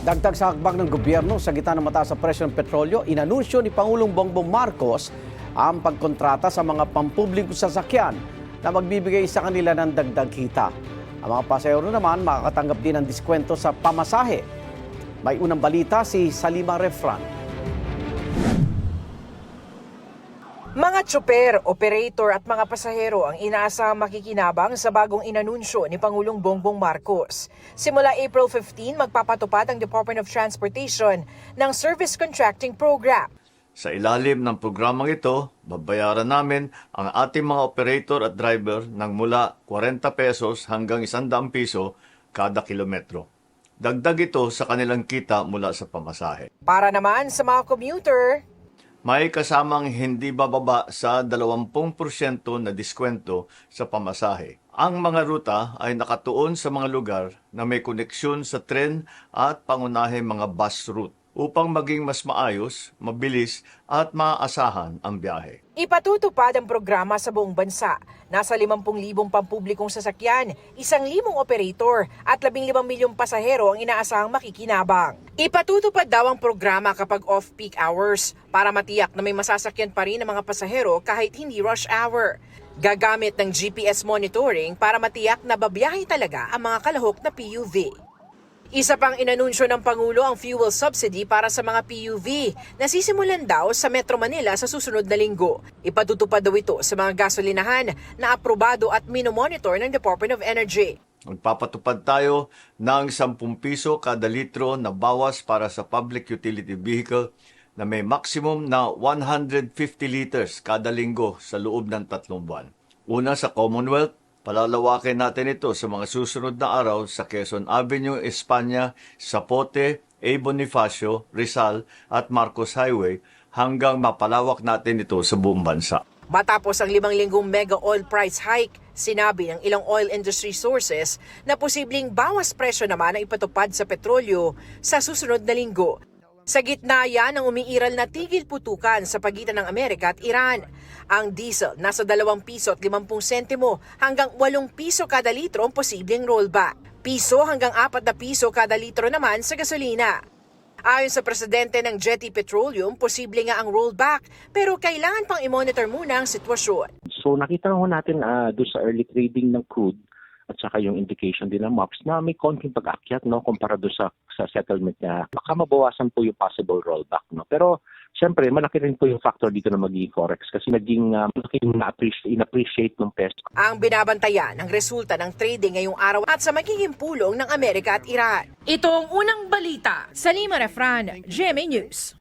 Dagdag sa hakbang ng gobyerno sa gitna ng mataas sa presyo ng petrolyo, inanunsyo ni Pangulong Bongbong Marcos ang pagkontrata sa mga pampublikong sasakyan na magbibigay sa kanila ng dagdag kita. Ang mga pasahero naman makakatanggap din ng diskwento sa pamasahe. May unang balita si Salima Refran. Mga tsuper, operator at mga pasahero ang inaasahang makikinabang sa bagong inanunsyo ni Pangulong Bongbong Marcos. Simula April 15, magpapatupad ang Department of Transportation ng Service Contracting Program. Sa ilalim ng programang ito, babayaran namin ang ating mga operator at driver ng mula 40 pesos hanggang 100 piso kada kilometro. Dagdag ito sa kanilang kita mula sa pamasahe. Para naman sa mga commuter, May kasamang hindi bababa sa 20% na diskwento sa pamasahe. Ang mga ruta ay nakatuon sa mga lugar na may koneksyon sa tren at pangunahing mga bus route upang maging mas maayos, mabilis at maaasahan ang biyahe. ipatutupad ang programa sa buong bansa. Nasa 50,000 pampublikong sasakyan, 1,000 operator at 15 milyong pasahero ang inaasahang makikinabang. Ipatutupad daw ang programa kapag off-peak hours para matiyak na may masasakyan pa rin ang mga pasahero kahit hindi rush hour. Gagamit ng GPS monitoring para matiyak na babiyahe talaga ang mga kalahok na PUV. Isa pang inanunsyo ng Pangulo ang fuel subsidy para sa mga PUV na sisimulan daw sa Metro Manila sa susunod na linggo. Ipatutupad daw ito sa mga gasolinahan na aprobado at minomonitor ng Department of Energy. Magpapatupad tayo ng 10 piso kada litro na bawas para sa public utility vehicle na may maximum na 150 liters kada linggo sa loob ng 3 buwan. Una sa Commonwealth, palalawakin natin ito sa mga susunod na araw sa Quezon Avenue, Espanya, Zapote, A. Bonifacio, Rizal at Marcos Highway hanggang mapalawak natin ito sa buong bansa. Matapos ang 5 linggong mega oil price hike, sinabi ng ilang oil industry sources na posibleng bawas presyo naman ang ipatupad sa petrolyo sa susunod na linggo. Sa gitna yan ang umiiral na tigil putukan sa pagitan ng Amerika at Iran. Ang diesel nasa 2 piso at 50 sentimo hanggang 8 piso kada litro ang posibleng rollback. Piso hanggang 4 na piso kada litro naman sa gasolina. Ayon sa presidente ng Jetty Petroleum, posible nga ang rollback pero kailangan pang i-monitor muna ang sitwasyon. So nakita ho natin doon sa early trading ng crude at saka yung indication din ng MOPS na may konting pag-akyat kumpara doon sa settlement niya. Baka mabawasan po yung possible rollback. Pero siyempre malaki rin po yung factor dito na magiging forex kasi naging malaki yung in-appreciate ng peso. Ang binabantayan ang resulta ng trading ngayong araw at sa magiging pulong ng Amerika at Iran. Ito ang unang balita sa Lima Refran, GMA News.